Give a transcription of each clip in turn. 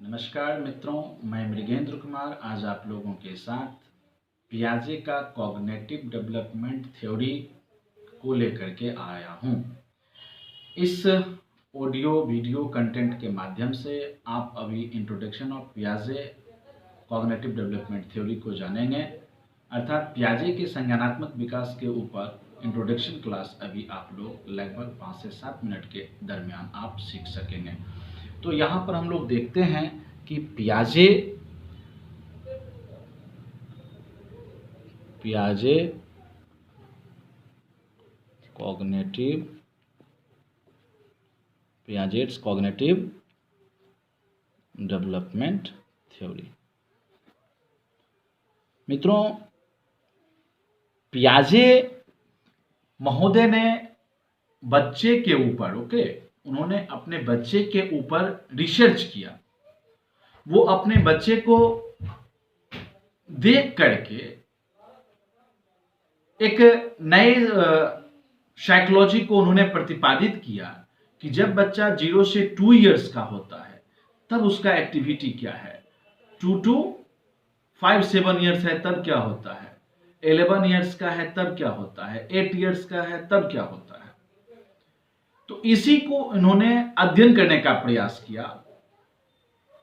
नमस्कार मित्रों, मैं मृगेंद्र कुमार आज आप लोगों के साथ पियाजे का कॉग्निटिव डेवलपमेंट थ्योरी को लेकर के आया हूं। इस ऑडियो वीडियो कंटेंट के माध्यम से आप अभी इंट्रोडक्शन ऑफ पियाजे कॉग्निटिव डेवलपमेंट थ्योरी को जानेंगे, अर्थात पियाजे के संज्ञानात्मक विकास के ऊपर इंट्रोडक्शन क्लास अभी आप लोग लगभग 5 से 7 मिनट के दरमियान आप सीख सकेंगे। तो यहाँ पर हम लोग देखते हैं कि पियाजे पियाजेट्स कॉग्निटिव डेवलपमेंट थ्योरी। मित्रों, पियाजे महोदय ने बच्चे के ऊपर उन्होंने अपने बच्चे के ऊपर रिसर्च किया। वो अपने बच्चे को देख करके एक नए साइकोलॉजी को उन्होंने प्रतिपादित किया कि जब बच्चा 0 से 2 इयर्स का होता है तब उसका एक्टिविटी क्या है, 2 to 5-7 इयर्स है तब क्या होता है, 11 इयर्स का है तब क्या होता है, 8 इयर्स का है तब क्या होता है। तो इसी को इन्होंने अध्ययन करने का प्रयास किया,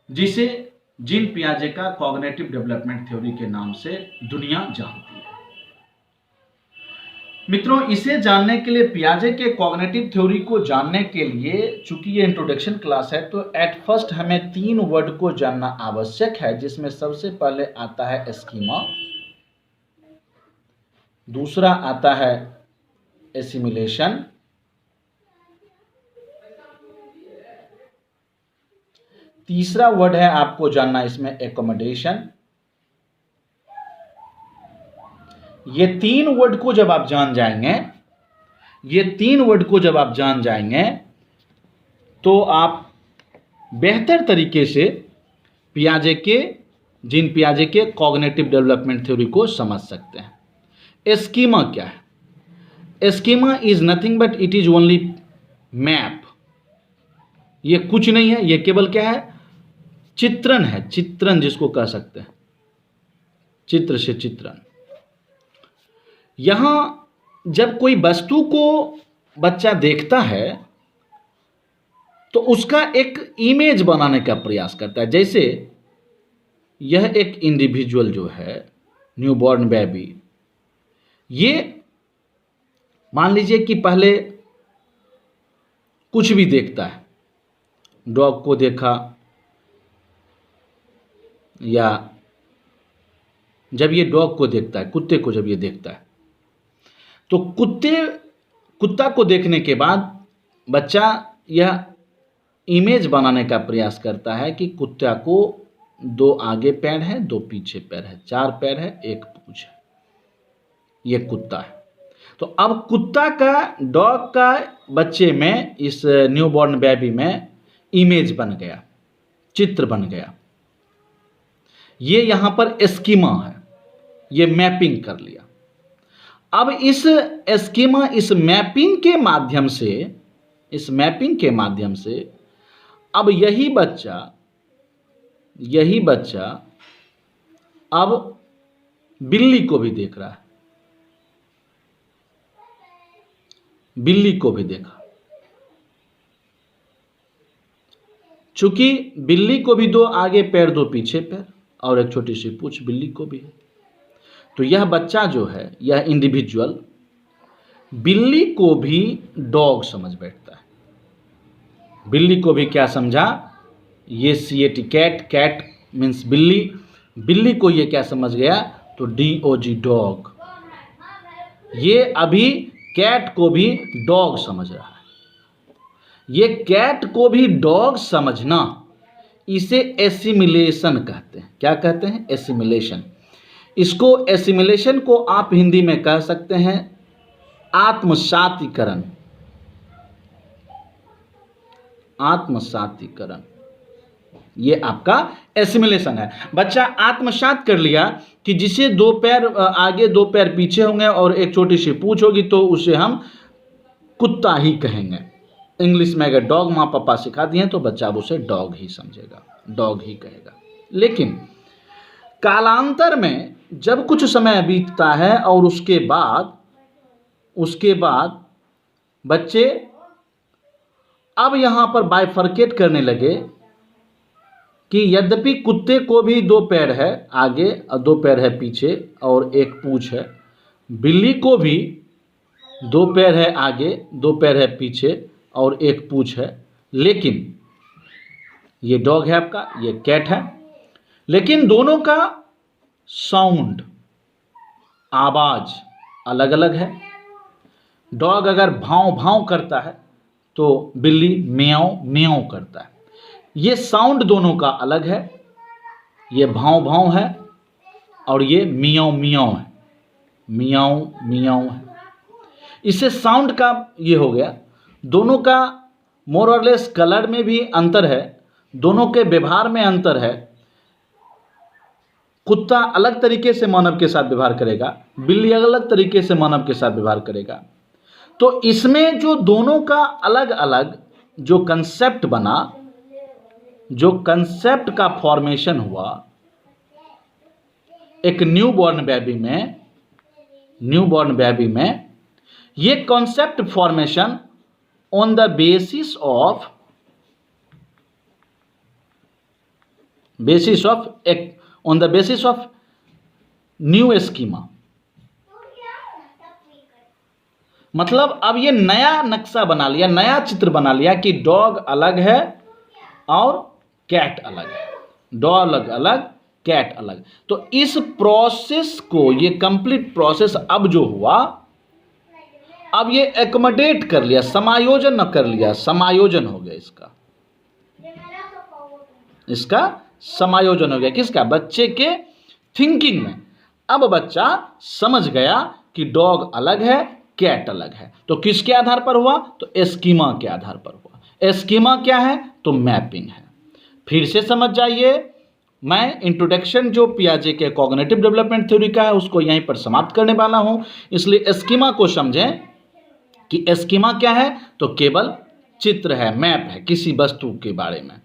जिसे जीन पियाजे का कॉग्निटिव डेवलपमेंट थ्योरी के नाम से दुनिया जानती है। मित्रों, इसे जानने के लिए, पियाजे के कॉग्निटिव थ्योरी को जानने के लिए, चूंकि ये इंट्रोडक्शन क्लास है, तो एट फर्स्ट हमें 3 वर्ड को जानना आवश्यक है, जिसमें सबसे पहले आता है स्कीमा, दूसरा आता है एसिमिलेशन, तीसरा वर्ड है आपको जानना इसमें एकोमोडेशन। ये 3 वर्ड को जब आप जान जाएंगे, तो आप बेहतर तरीके से जीन पियाजे के कॉग्निटिव डेवलपमेंट थ्योरी को समझ सकते हैं। स्कीमा क्या है? Schema is nothing but it is only map. ये कुछ नहीं है, ये केवल क्या है? चित्रण है। चित्रण जिसको कह सकते हैं, चित्र से चित्रण। यहां जब कोई वस्तु को बच्चा देखता है तो उसका एक इमेज बनाने का प्रयास करता है। जैसे यह एक इंडिविजुअल जो है, न्यूबॉर्न बेबी, ये मान लीजिए कि पहले कुछ भी देखता है, डॉग को देखा, या जब ये डॉग को देखता है, कुत्ते को जब ये देखता है, तो कुत्ता को देखने के बाद बच्चा यह इमेज बनाने का प्रयास करता है कि कुत्ता को 2 आगे पैर है, 2 पीछे पैर है, 4 पैर है, 1 पूंछ है, ये कुत्ता है। तो अब कुत्ता का, डॉग का बच्चे में, इस न्यूबॉर्न बेबी में इमेज बन गया, चित्र बन गया। ये यहां पर स्कीमा है, ये मैपिंग कर लिया। अब इस स्कीमा, इस मैपिंग के माध्यम से अब यही बच्चा अब बिल्ली को भी देख रहा है, बिल्ली को भी देखा। चूंकि बिल्ली को भी 2 आगे पैर, 2 पीछे पैर और एक छोटी सी पूंछ बिल्ली को भी है, तो यह बच्चा जो है, यह इंडिविजुअल बिल्ली को भी डॉग समझ बैठता है। बिल्ली को भी क्या समझा? ये CAT, कैट मीन्स बिल्ली, बिल्ली को ये क्या समझ गया? तो DOG डॉग। ये अभी कैट को भी डॉग समझ रहा है। ये कैट को भी डॉग समझना, इसे एसिमिलेशन कहते हैं। क्या कहते हैं? एसिमिलेशन। इसको, एसिमिलेशन को आप हिंदी में कह सकते हैं आत्मसातीकरण। आत्मसातीकरण, ये आपका एसिमिलेशन है। बच्चा आत्मसात कर लिया कि जिसे 2 पैर आगे, 2 पैर पीछे होंगे और एक छोटी सी पूंछ होगी, तो उसे हम कुत्ता ही कहेंगे। इंग्लिश में अगर डॉग माँ पापा सिखा दिए तो बच्चा अब उसे डॉग ही समझेगा, डॉग ही कहेगा। लेकिन कालांतर में जब कुछ समय बीतता है और उसके बाद बच्चे अब यहाँ पर बाइफरकेट करने लगे कि यद्यपि कुत्ते को भी 2 पैर है आगे और 2 पैर है पीछे और एक पूंछ है, बिल्ली को भी 2 पैर है आगे 2 पैर है पीछे और एक पूंछ है, लेकिन ये डॉग है आपका, ये कैट है, लेकिन दोनों का साउंड, आवाज अलग अलग है। डॉग अगर भाव भाव करता है तो बिल्ली म्याऊं म्याऊं करता है। ये साउंड दोनों का अलग है, ये भाव भाव है और ये मियाऊं मियाऊं है, मियाऊं मियाऊं है। इससे साउंड का ये हो गया। दोनों का मोर और लेस कलर में भी अंतर है, दोनों के व्यवहार में अंतर है। कुत्ता अलग तरीके से मानव के साथ व्यवहार करेगा, बिल्ली अलग तरीके से मानव के साथ व्यवहार करेगा। तो इसमें जो दोनों का अलग अलग जो कंसेप्ट बना, जो कंसेप्ट का फॉर्मेशन हुआ एक न्यूबॉर्न बेबी में, ये concept formation on the basis of new schema. मतलब अब ये नया नक्शा बना लिया, नया चित्र बना लिया कि डॉग अलग है और कैट अलग है, डॉग अलग कैट अलग। तो इस प्रोसेस को, ये कंप्लीट प्रोसेस अब जो हुआ, अब ये एकोमोडेट कर लिया, समायोजन कर लिया, समायोजन हो गया इसका समायोजन हो गया किसका? बच्चे के थिंकिंग में। अब बच्चा समझ गया कि डॉग अलग है, कैट अलग है। तो किसके आधार पर हुआ? तो एस्कीमा के आधार पर हुआ। एस्कीमा क्या है? तो मैपिंग है। फिर से समझ जाइए, मैं इंट्रोडक्शन जो पियाजे के कॉग्निटिव डेवलपमेंट थ्योरी का है उसको यहीं पर समाप्त करने वाला हूं। इसलिए एस्कीमा को समझें कि एस्कीमा क्या है? तो केवल चित्र है, मैप है किसी वस्तु के बारे में।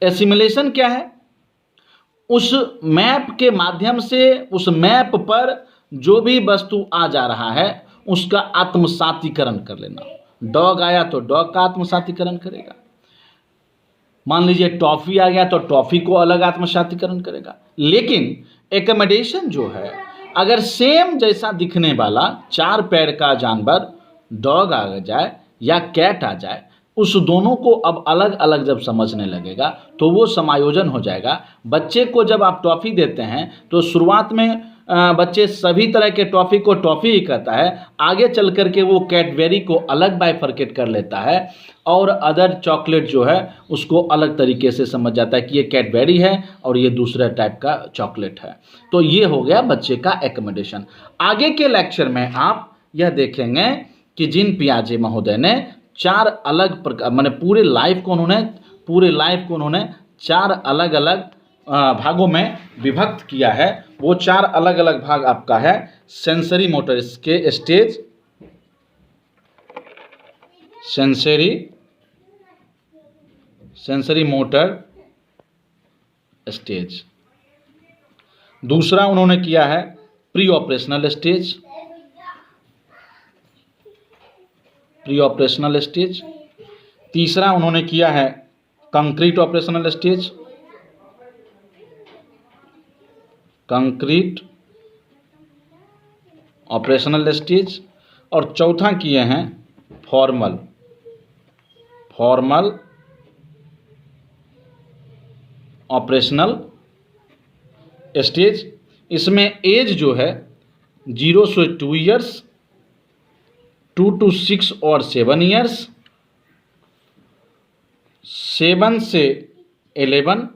एसिमुलेशन क्या है? उस मैप के माध्यम से, उस मैप पर जो भी वस्तु आ जा रहा है उसका आत्मसातीकरण कर लेना। डॉग आया तो डॉग का आत्मसातीकरण करेगा, मान लीजिए टॉफी आ गया तो टॉफी को अलग आत्मसातीकरण करेगा। लेकिन एकोमोडेशन जो है, अगर सेम जैसा दिखने वाला 4 पैर का जानवर डॉग आ जाए या कैट आ जाए, उस दोनों को अब अलग अलग जब समझने लगेगा तो वो समायोजन हो जाएगा। बच्चे को जब आप टॉफ़ी देते हैं तो शुरुआत में बच्चे सभी तरह के टॉफ़ी को टॉफ़ी ही कहता है, आगे चल कर के वो कैडबेरी को अलग बाइफरकेट कर लेता है और अदर चॉकलेट जो है उसको अलग तरीके से समझ जाता है कि ये कैडबेरी है और ये दूसरा टाइप का चॉकलेट है। तो ये हो गया बच्चे का एकोमोडेशन। आगे के लेक्चर में आप यह देखेंगे कि जीन पियाजे महोदय ने 4 अलग प्रकार, माने पूरे लाइफ को उन्होंने 4 अलग अलग भागों में विभक्त किया है। वो 4 अलग अलग भाग आपका है सेंसरी मोटर के स्टेज, सेंसरी मोटर स्टेज। दूसरा उन्होंने किया है प्री ऑपरेशनल स्टेज। तीसरा उन्होंने किया है कंक्रीट ऑपरेशनल स्टेज, और चौथा किए हैं फॉर्मल ऑपरेशनल स्टेज। इसमें एज जो है 0 से 2 ईयर्स, 2 to 6 और 7 ईयर्स, 7 से 11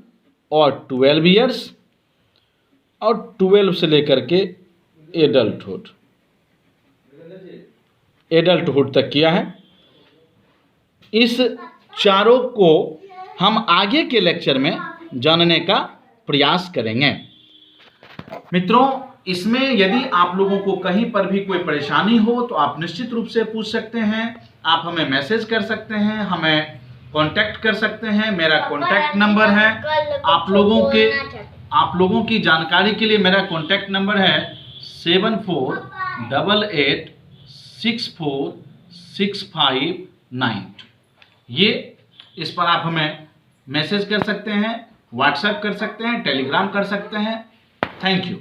और 12 ईयर्स, और 12 से लेकर के एडल्टहुड तक किया है। इस चारों को हम आगे के लेक्चर में जानने का प्रयास करेंगे। मित्रों, इसमें यदि आप लोगों को कहीं पर भी कोई परेशानी हो तो आप निश्चित रूप से पूछ सकते हैं। आप हमें मैसेज कर सकते हैं, हमें कांटेक्ट कर सकते हैं। मेरा कांटेक्ट नंबर है, आप लोगों की जानकारी के लिए मेरा कांटेक्ट नंबर है 7488646592। ये इस पर आप हमें मैसेज कर सकते हैं, व्हाट्सएप कर सकते हैं, टेलीग्राम कर सकते हैं। Thank you.